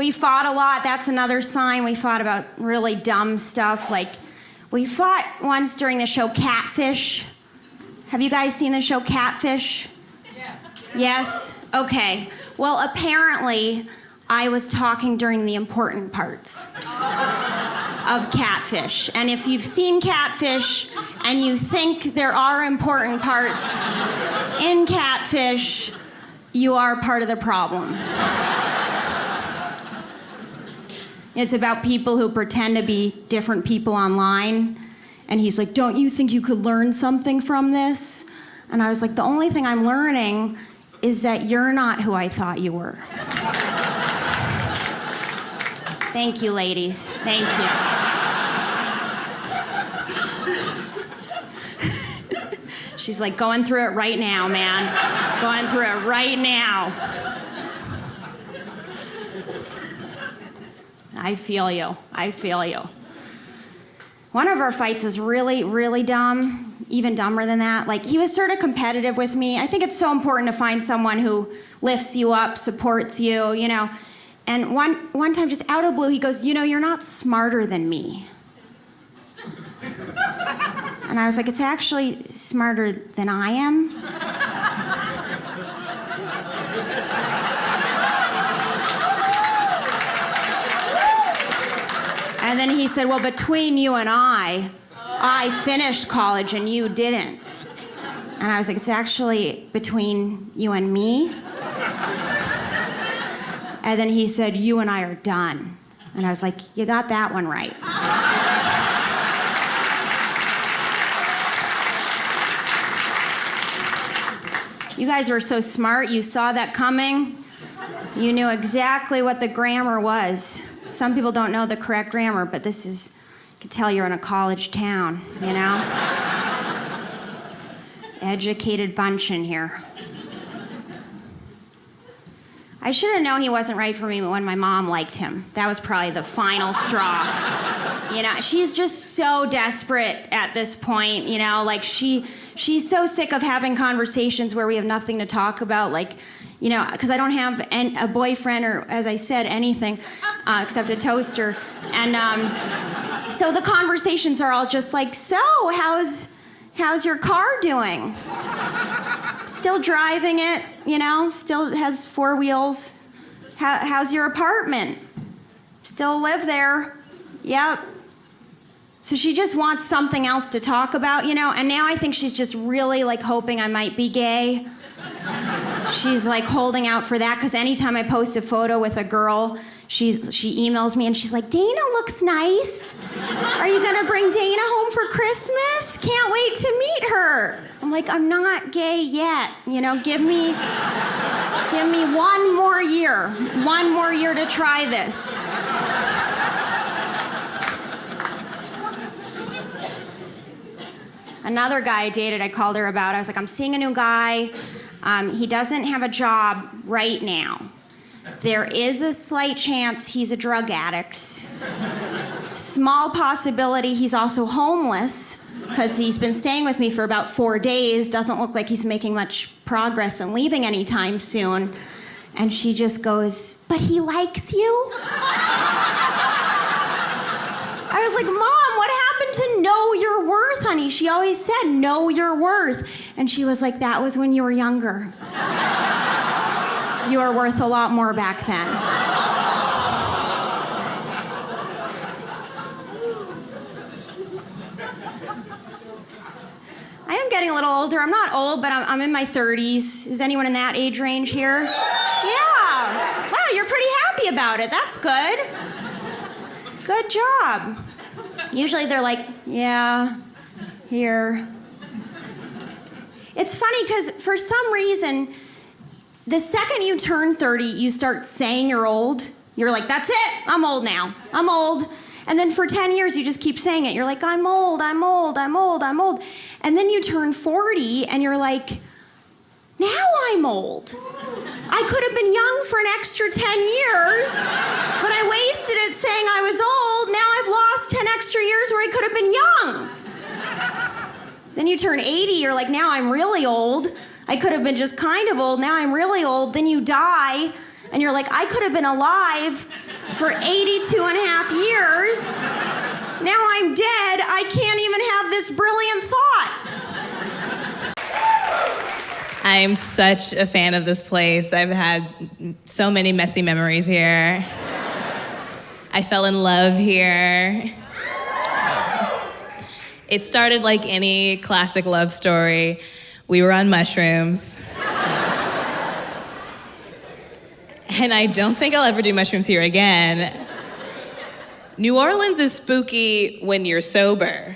We fought a lot. That's another sign. We fought about really dumb stuff. Like, we fought once during the show Catfish. Have you guys seen the show Catfish? Yes? Okay. Well, apparently, I was talking during the important parts of Catfish. And if you've seen Catfish and you think there are important parts in Catfish, you are part of the problem. It's about people who pretend to be different people online. And he's like, don't you think you could learn something from this? And I was like, the only thing I'm learning is that you're not who I thought you were. Thank you, ladies. Thank you. She's like, going through it right now, man. Going through it right now. I feel you. I feel you. One of our fights was really, really dumb, even dumber than that. Like, he was sort of competitive with me. I think it's so important to find someone who lifts you up, supports you, you know. And one time, just out of the blue, he goes, you know, you're not smarter than me. And I was like, it's actually smarter than I am. And then he said, well, between you and I finished college and you didn't. And I was like, it's actually between you and me. And then he said, you and I are done. And I was like, you got that one right. You guys were so smart, you saw that coming. You knew exactly what the grammar was. Some people don't know the correct grammar, but this is, you can tell you're in a college town, you know? Educated bunch in here. I should have known he wasn't right for me when my mom liked him. That was probably the final straw. You know, she's just so desperate at this point, you know, like she's so sick of having conversations where we have nothing to talk about, like, you know, because I don't have a boyfriend or, as I said, anything except a toaster. And so the conversations are all just like, so, how's your car doing? Still driving it, you know, still has 4 wheels. How's your apartment? Still live there. Yep. So she just wants something else to talk about, you know, and now I think she's just really like hoping I might be gay. She's like holding out for that, because anytime I post a photo with a girl, she emails me and she's like, Dana looks nice. Are you gonna bring Dana home for Christmas? Can't wait to meet her. I'm like, I'm not gay yet. You know, give me 1 more year. 1 more year to try this. Another guy I dated, I called her about. I was like, I'm seeing a new guy. He doesn't have a job right now. There is a slight chance he's a drug addict. Small possibility he's also homeless, because he's been staying with me for about 4 days. Doesn't look like he's making much progress and leaving anytime soon. And she just goes, but he likes you? I was like, Mom, what happened to know your worth, honey? She always said, know your worth. And she was like, that was when you were younger. You were worth a lot more back then. I am getting a little older. I'm not old, but I'm in my 30s. Is anyone in that age range here? Yeah. Wow, you're pretty happy about it. That's good. Good job. Usually they're like, yeah, here. It's funny because for some reason, the second you turn 30, you start saying you're old. You're like, that's it, I'm old now. I'm old. And then for 10 years, you just keep saying it. You're like, I'm old, I'm old, I'm old, I'm old. And then you turn 40 and you're like, now I'm old. I could have been young for an extra 10 years, but I wasted it saying I was old. Now I've lost 10 extra years where I could have been young. Then you turn 80, you're like, now I'm really old. I could have been just kind of old, now I'm really old. Then you die, And you're like, I could have been alive for 82 and a half years. Now I'm dead. I can't even have this brilliant thought. I'm such a fan of this place. I've had so many messy memories here. I fell in love here. It started like any classic love story. We were on mushrooms. And I don't think I'll ever do mushrooms here again. New Orleans is spooky when you're sober.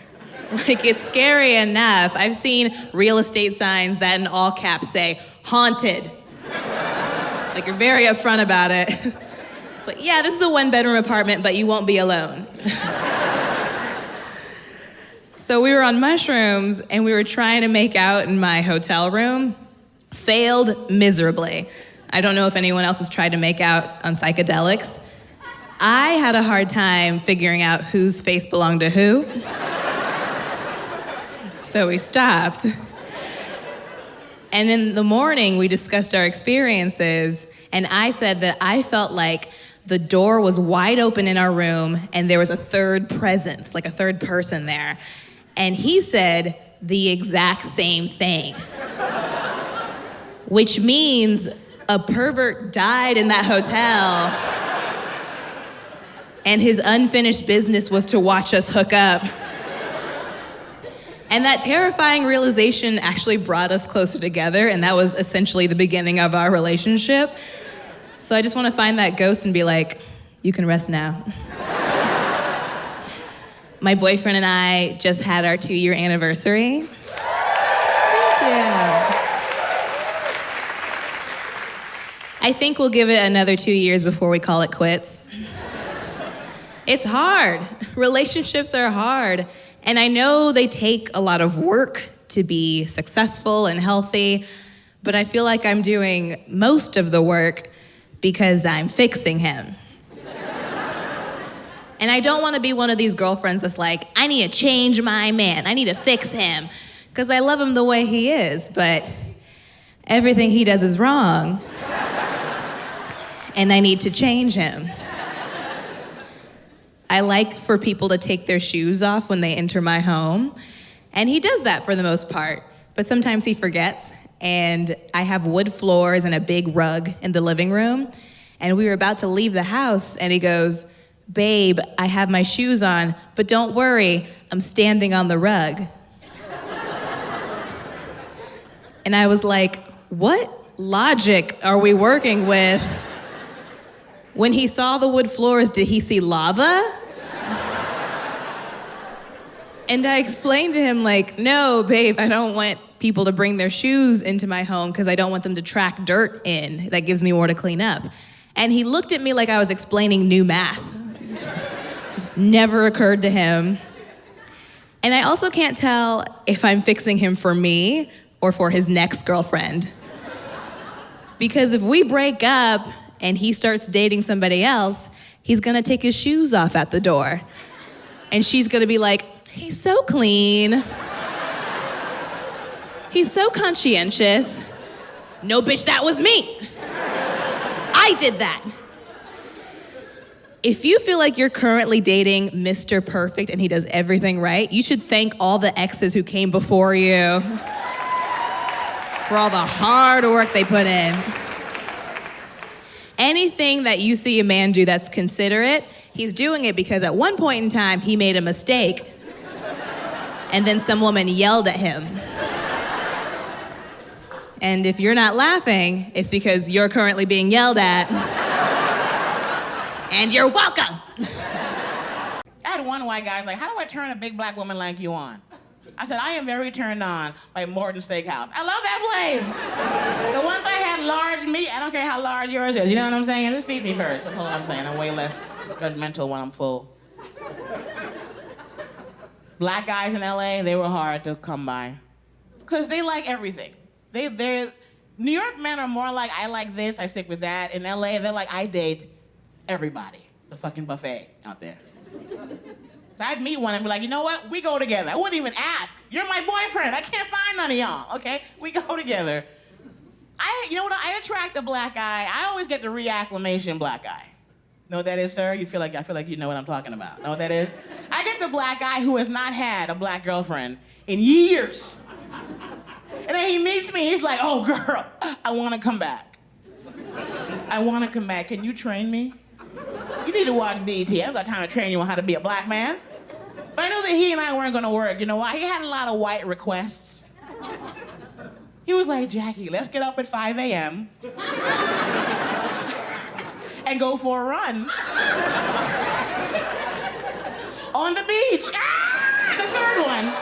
Like, it's scary enough. I've seen real estate signs that in all caps say, haunted. Like, you're very upfront about it. It's like, yeah, this is a one-bedroom apartment, but you won't be alone. So we were on mushrooms, and we were trying to make out in my hotel room. Failed miserably. I don't know if anyone else has tried to make out on psychedelics. I had a hard time figuring out whose face belonged to who. So we stopped. And in the morning, we discussed our experiences, and I said that I felt like the door was wide open in our room, and there was a third presence, like a third person there. And he said the exact same thing. Which means a pervert died in that hotel, and his unfinished business was to watch us hook up. And that terrifying realization actually brought us closer together, and that was essentially the beginning of our relationship. So I just want to find that ghost and be like, you can rest now. My boyfriend and I just had our 2-year anniversary. Thank you. I think we'll give it another 2 years before we call it quits. It's hard. Relationships are hard. And I know they take a lot of work to be successful and healthy, but I feel like I'm doing most of the work because I'm fixing him. And I don't want to be one of these girlfriends that's like, I need to change my man. I need to fix him. Because I love him the way he is, but everything he does is wrong. And I need to change him. I like for people to take their shoes off when they enter my home. And he does that for the most part. But sometimes he forgets. And I have wood floors and a big rug in the living room. And we were about to leave the house, and he goes, babe, I have my shoes on, but don't worry, I'm standing on the rug. And I was like, what logic are we working with? When he saw the wood floors, did he see lava? And I explained to him, like, no, babe, I don't want people to bring their shoes into my home because I don't want them to track dirt in. That gives me more to clean up. And he looked at me like I was explaining new math. Just never occurred to him. And I also can't tell if I'm fixing him for me or for his next girlfriend. Because if we break up and he starts dating somebody else, he's gonna take his shoes off at the door. And she's gonna be like, he's so clean. He's so conscientious. No, bitch, that was me. I did that. If you feel like you're currently dating Mr. Perfect and he does everything right, you should thank all the exes who came before you for all the hard work they put in. Anything that you see a man do that's considerate, he's doing it because at one point in time, he made a mistake, and then some woman yelled at him. And if you're not laughing, it's because you're currently being yelled at. And you're welcome. I had one white guy like, how do I turn a big black woman like you on? I said, I am very turned on by Morton Steakhouse. I love that place. The ones I had large meat, I don't care how large yours is. You know what I'm saying? Just feed me first. That's all I'm saying. I'm way less judgmental when I'm full. Black guys in LA, they were hard to come by. Because they like everything. They're New York men are more like, I like this, I stick with that. In LA, they're like, I date everybody. The fucking buffet out there. So I'd meet one and be like, you know what? We go together. I wouldn't even ask. You're my boyfriend. I can't find none of y'all, okay? We go together. You know what? I attract the black guy. I always get the reacclimation black guy. Know what that is, sir? I feel like you know what I'm talking about. Know what that is? I get the black guy who has not had a black girlfriend in years. And then he meets me, he's like, oh, girl, I want to come back. I want to come back. Can you train me? You need to watch BET. I don't got time to train you on how to be a black man. But I knew that he and I weren't going to work. You know why? He had a lot of white requests. He was like, Jackie, let's get up at 5 a.m. and go for a run on the beach. Ah, the third one.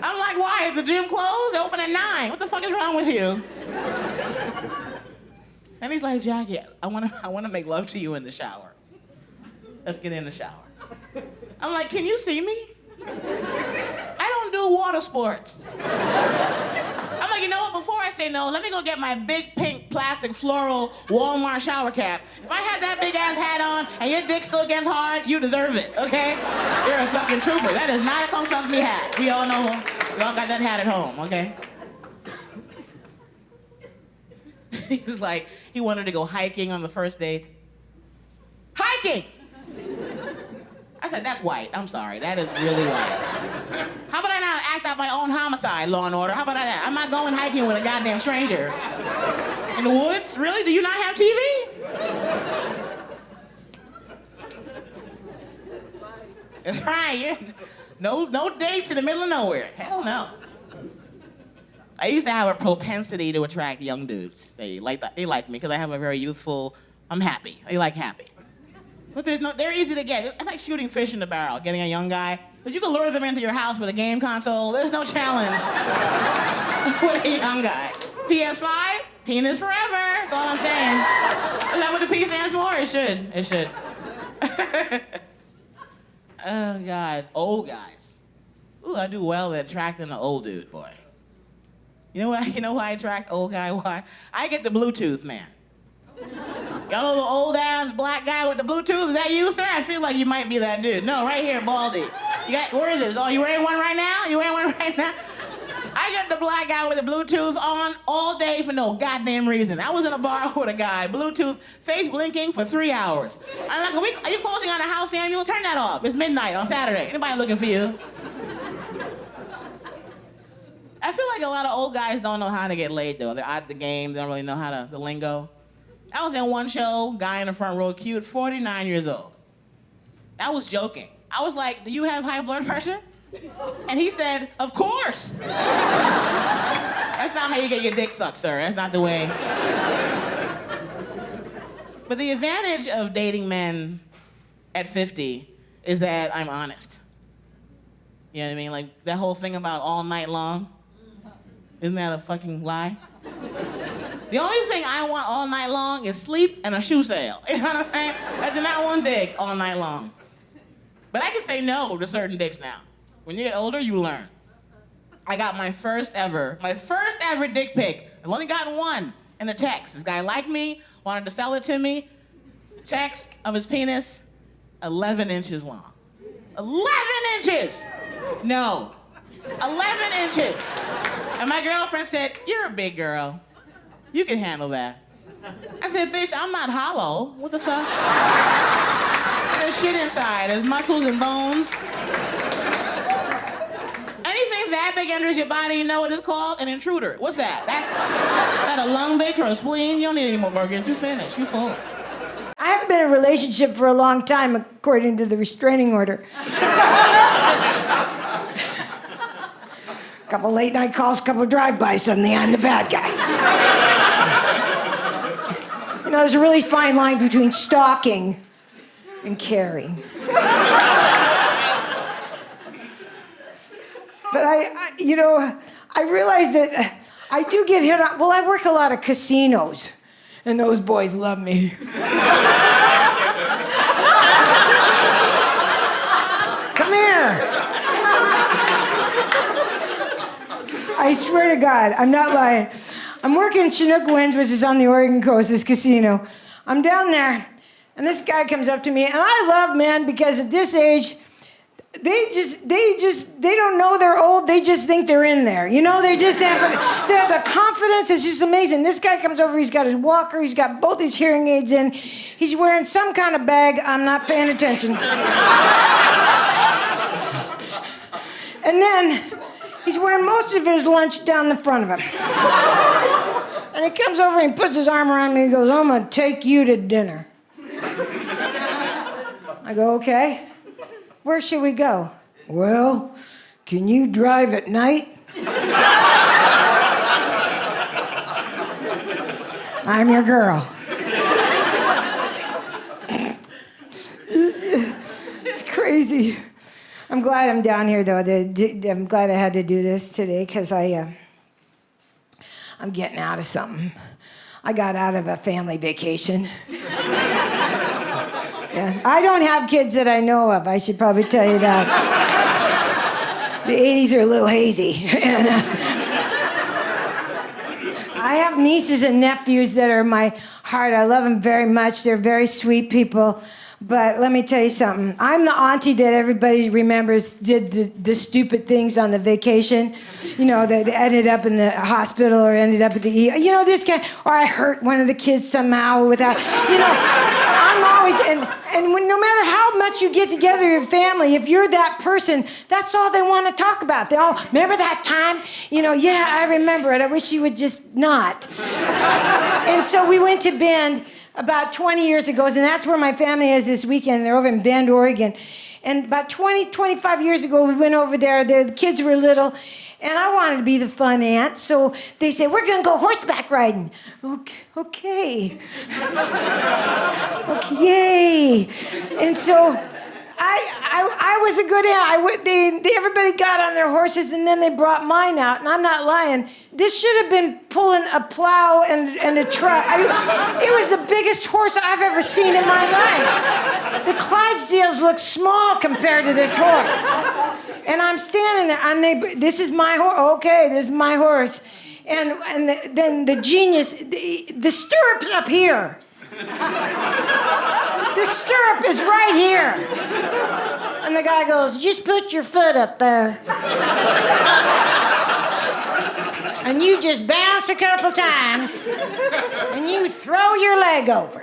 I'm like, why? Is the gym closed? They open at 9. What the fuck is wrong with you? And he's like, Jackie, I wanna make love to you in the shower. Let's get in the shower. I'm like, can you see me? I don't do water sports. I'm like, you know what? Before I say no, let me go get my big pink plastic floral Walmart shower cap. If I had that big ass hat on and your dick still gets hard, you deserve it, okay? You're a fucking trooper. That is not a come fuck me hat. We all know we all got that hat at home, okay? He was like, he wanted to go hiking on the first date. Hiking! I said, that's white. I'm sorry. That is really white. How about I now act out my own homicide, Law and Order? How about that? I'm not going hiking with a goddamn stranger. In the woods? Really? Do you not have TV? That's right. No dates in the middle of nowhere. Hell no. I used to have a propensity to attract young dudes. They like me because I have a very youthful, I'm happy. They like happy. But they're easy to get. It's like shooting fish in the barrel, getting a young guy. But you can lure them into your house with a game console. There's no challenge with a young guy. PS5, penis forever. That's all I'm saying. Is that what the P stands for? It should. It should. Oh, God. Old guys. Ooh, I do well at attracting an old dude, boy. You know why I attract old guy? Why? I get the Bluetooth, man. Y'all know the old ass black guy with the Bluetooth? Is that you, sir? I feel like you might be that dude. No, right here, Baldy. Where is this? Oh, you wearing one right now? You wearing one right now? I got the black guy with the Bluetooth on all day for no goddamn reason. I was in a bar with a guy, Bluetooth, face blinking for 3 hours. I'm like, are you closing on the house, Samuel? Turn that off. It's midnight on Saturday. Anybody looking for you? I feel like a lot of old guys don't know how to get laid, though. They're out of the game. They don't really know the lingo. I was in one show, guy in the front row, cute, 49 years old. I was joking. I was like, do you have high blood pressure? And he said, of course. That's not how you get your dick sucked, sir. That's not the way. But the advantage of dating men at 50 is that I'm honest. You know what I mean? Like, that whole thing about all night long, isn't that a fucking lie? The only thing I want all night long is sleep and a shoe sale. You know what I'm saying? I do not want dick all night long. But I can say no to certain dicks now. When you get older, you learn. I got my first ever dick pic. I've only gotten one in a text. This guy liked me, wanted to sell it to me. Text of his penis, 11 inches long. 11 inches! No. 11 inches. And my girlfriend said, you're a big girl. You can handle that. I said, bitch, I'm not hollow. What the fuck? There's shit inside. There's muscles and bones. Anything that big enters your body, you know what it's called? An intruder. What's that? Is that a lung, bitch, or a spleen? You don't need any more organs. You finished. You full. I haven't been in a relationship for a long time, according to the restraining order. Couple late night calls, couple drive-bys, suddenly I'm the bad guy. You know, there's a really fine line between stalking and caring. But I realize that I do get hit on. Well, I work a lot of casinos, and those boys love me. Come here. I swear to God, I'm not lying. I'm working in Chinook Winds, which is on the Oregon coast, this casino. I'm down there, and this guy comes up to me, and I love men because at this age, they don't know they're old. They just think they're in there. You know, they have the confidence. It's just amazing. This guy comes over. He's got his walker. He's got both his hearing aids in. He's wearing some kind of bag. I'm not paying attention. And then he's wearing most of his lunch down the front of him. And he comes over and he puts his arm around me and he goes, I'm going to take you to dinner. I go, okay. Where should we go? Well, can you drive at night? I'm your girl. It's crazy. I'm glad I'm down here, though. I'm glad I had to do this today because I'm getting out of something. I got out of a family vacation. Yeah. I don't have kids that I know of. I should probably tell you that. The 80s are a little hazy. And, I have nieces and nephews that are my heart. I love them very much. They're very sweet people. But let me tell you something. I'm the auntie that everybody remembers did the stupid things on the vacation. You know, that ended up in the hospital or ended up at the ER. You know, this guy, or I hurt one of the kids somehow without, you know. I'm always, and when, no matter how much you get together with your family, if you're that person, that's all they want to talk about. They all, remember that time? You know, yeah, I remember it. I wish you would just not. And so we went to Bend about 20 years ago, and that's where my family is this weekend. They're over in Bend, Oregon. And about 25 years ago, we went over there. The kids were little, and I wanted to be the fun aunt. So they said, we're going to go horseback riding. Okay. Okay, yay. And so I was a good aunt. Everybody got on their horses, and then they brought mine out, and I'm not lying. This should have been pulling a plow and a truck. It was the biggest horse I've ever seen in my life. The Clydesdales look small compared to this horse. And I'm standing there, and this is my horse. Okay, this is my horse. And then the genius, the stirrup's up here. The stirrup is right here. And the guy goes, just put your foot up there. And you just bounce a couple times, and you throw your leg over.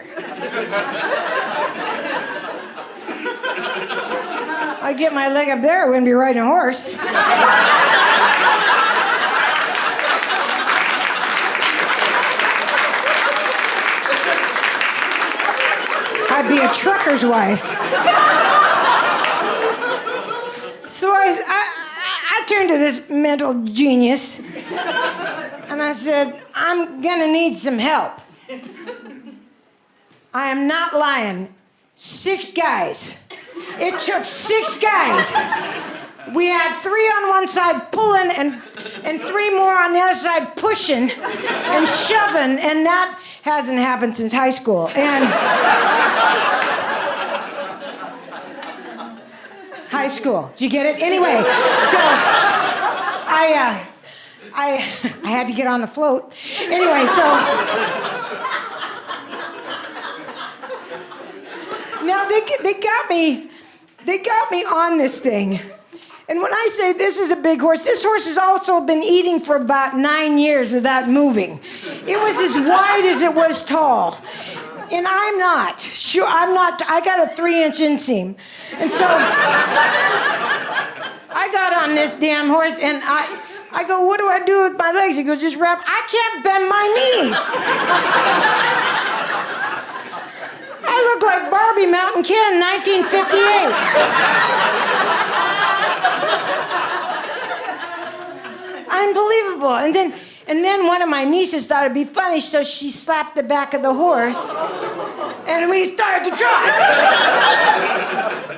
I'd get my leg up there, I wouldn't be riding a horse. I'd be a trucker's wife. So I turned to this mental genius, and I said, I'm gonna need some help. I am not lying. 6 guys. It took 6 guys. We had 3 on one side pulling and 3 more on the other side pushing and shoving, and that hasn't happened since high school. And high school, did you get it? Anyway, so I had to get on the float. Anyway, so now they got me on this thing. And when I say this is a big horse, this horse has also been eating for about 9 years without moving. It was as wide as it was tall. And I'm not. Sure, I'm not. I got a 3-inch inseam. And so I got on this damn horse, and I go, what do I do with my legs? He goes, just wrap. I can't bend my knees. I look like Barbie Mountain Kid in 1958. Unbelievable. And then one of my nieces thought it'd be funny, so she slapped the back of the horse, and we started to trot.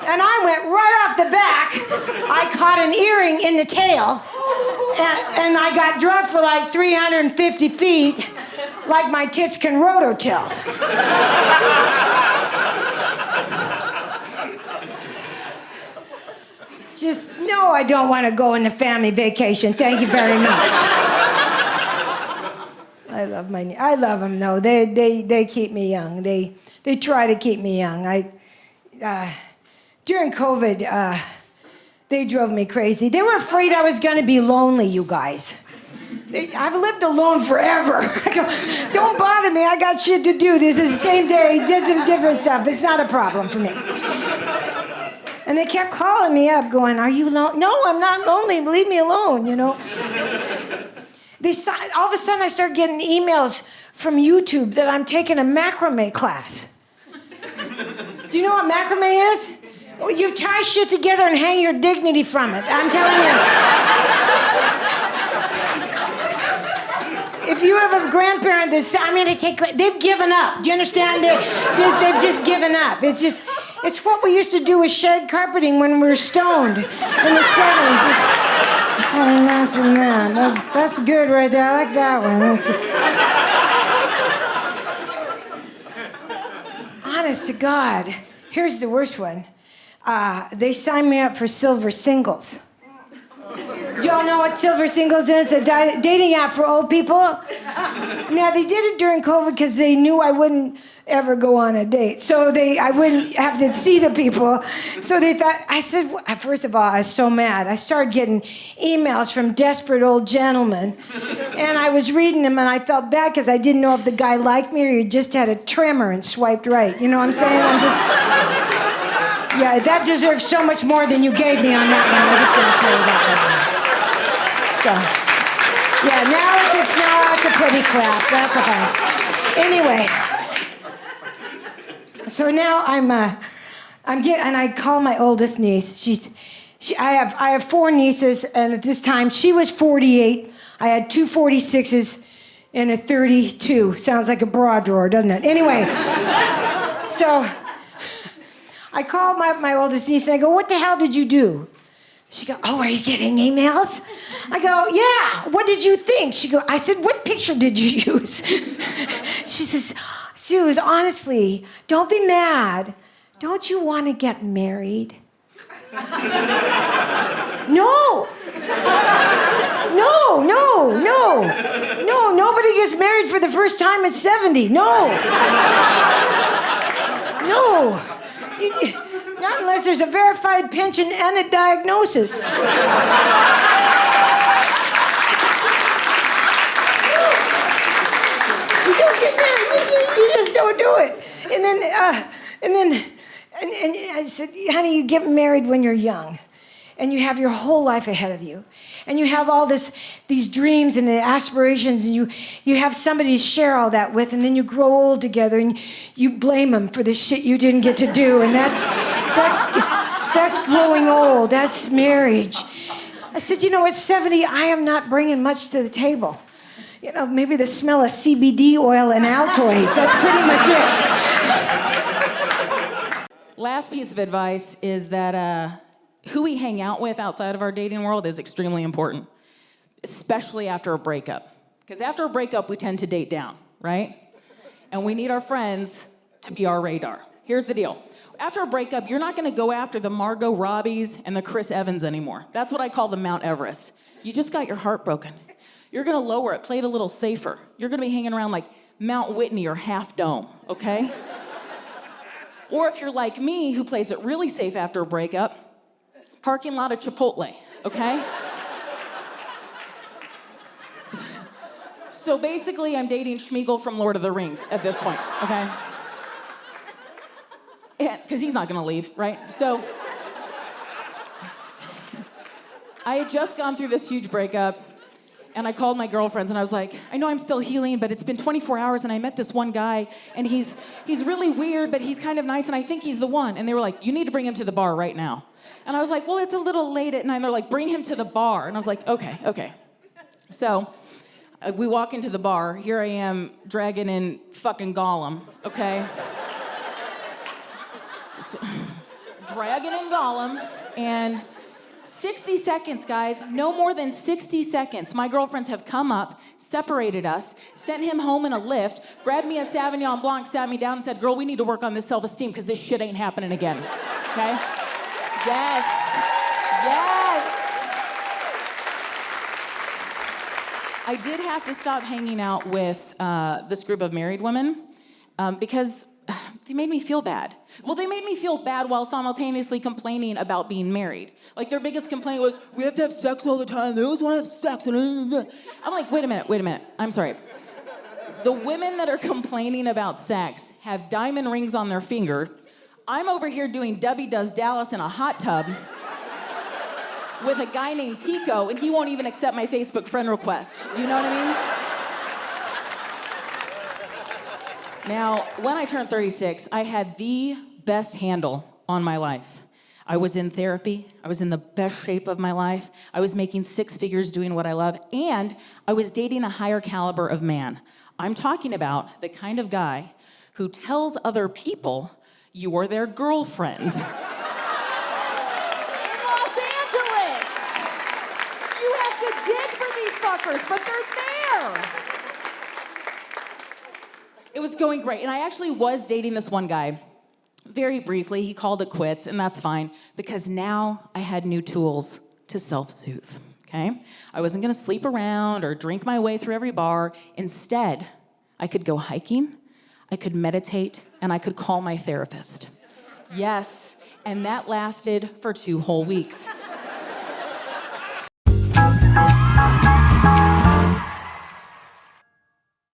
And I went right off the back. I caught an earring in the tail, and I got dropped for like 350 feet, like my tits can rototill. Just, no, I don't want to go on the family vacation. Thank you very much. I love them, though. They keep me young. They try to keep me young. During COVID, They drove me crazy. They were afraid I was going to be lonely, you guys. I've lived alone forever. I go, don't bother me. I got shit to do. This is the same day. Did some different stuff. It's not a problem for me. And they kept calling me up going, are you lonely? No, I'm not lonely. Leave me alone, you know. All of a sudden, I started getting emails from YouTube that I'm taking a macrame class. Do you know what macrame is? You tie shit together and hang your dignity from it. I'm telling you. If you have a grandparent that's, they've given up. Do you understand? They've just given up. It's what we used to do with shag carpeting when we were stoned in the 70s. Just tying knots in that. That's good right there. I like that one. That's good. Honest to God, here's the worst one. They signed me up for Silver Singles. Do y'all know what Silver Singles is? A dating app for old people? Now, they did it during COVID because they knew I wouldn't ever go on a date. So I wouldn't have to see the people. So they thought, I said, first of all, I was so mad. I started getting emails from desperate old gentlemen. And I was reading them and I felt bad because I didn't know if the guy liked me or he just had a trimmer and swiped right. You know what I'm saying? Yeah, that deserves so much more than you gave me on that one. I'm just going to tell you that one. So, yeah, now it's a pretty clap. That's a fine. Anyway, so now and I call my oldest niece. I have 4 nieces, and at this time she was 48. I had 2 46s and a 32. Sounds like a bra drawer, doesn't it? Anyway, so I called my oldest niece and I go, what the hell did you do? She go, oh, are you getting emails? I go, yeah, what did you think? I said, what picture did you use? She says, Suze, honestly, don't be mad. Don't you want to get married? No, nobody gets married for the first time at 70. No. Not unless there's a verified pension and a diagnosis. You don't get married. You just don't do it. And then I said, honey, you get married when you're young. And you have your whole life ahead of you. And you have all these dreams and aspirations, and you have somebody to share all that with, and then you grow old together, and you blame them for the shit you didn't get to do, and that's growing old, that's marriage. I said, at 70, I am not bringing much to the table. Maybe the smell of CBD oil and Altoids, that's pretty much it. Last piece of advice is that who we hang out with outside of our dating world is extremely important, especially after a breakup. Because after a breakup, we tend to date down, right? And we need our friends to be our radar. Here's the deal. After a breakup, you're not going to go after the Margot Robbies and the Chris Evans anymore. That's what I call the Mount Everest. You just got your heart broken. You're going to lower it, play it a little safer. You're going to be hanging around like Mount Whitney or Half Dome, okay? Or if you're like me, who plays it really safe after a breakup, parking lot of Chipotle, okay? So basically, I'm dating Schmeagol from Lord of the Rings at this point, okay? Because he's not gonna leave, right? So I had just gone through this huge breakup, and I called my girlfriends, and I was like, I know I'm still healing, but it's been 24 hours, and I met this one guy, and he's really weird, but he's kind of nice, and I think he's the one. And they were like, you need to bring him to the bar right now. And I was like, well, it's a little late at night. And they're like, bring him to the bar. And I was like, okay. So we walk into the bar. Here I am dragging in fucking Gollum, okay? Dragging in Gollum, and 60 seconds, guys, no more than 60 seconds. My girlfriends have come up, separated us, sent him home in a lift, grabbed me a Sauvignon Blanc, sat me down and said, girl, we need to work on this self-esteem because this shit ain't happening again, okay? Yes. I did have to stop hanging out with this group of married women because They made me feel bad. Well, they made me feel bad while simultaneously complaining about being married. Like, their biggest complaint was, we have to have sex all the time. They always want to have sex. I'm like, wait a minute. I'm sorry. The women that are complaining about sex have diamond rings on their finger. I'm over here doing Debbie Does Dallas in a hot tub with a guy named Tico, and he won't even accept my Facebook friend request. You know what I mean? Now, when I turned 36, I had the best handle on my life. I was in therapy. I was in the best shape of my life. I was making 6 figures doing what I love, and I was dating a higher caliber of man. I'm talking about the kind of guy who tells other people you're their girlfriend. In Los Angeles! You have to dig for these fuckers, but they're there! It was going great, and I actually was dating this one guy. Very briefly, he called it quits, and that's fine, because now I had new tools to self-soothe, okay? I wasn't gonna sleep around or drink my way through every bar. Instead, I could go hiking, I could meditate, and I could call my therapist. Yes, and that lasted for 2 whole weeks.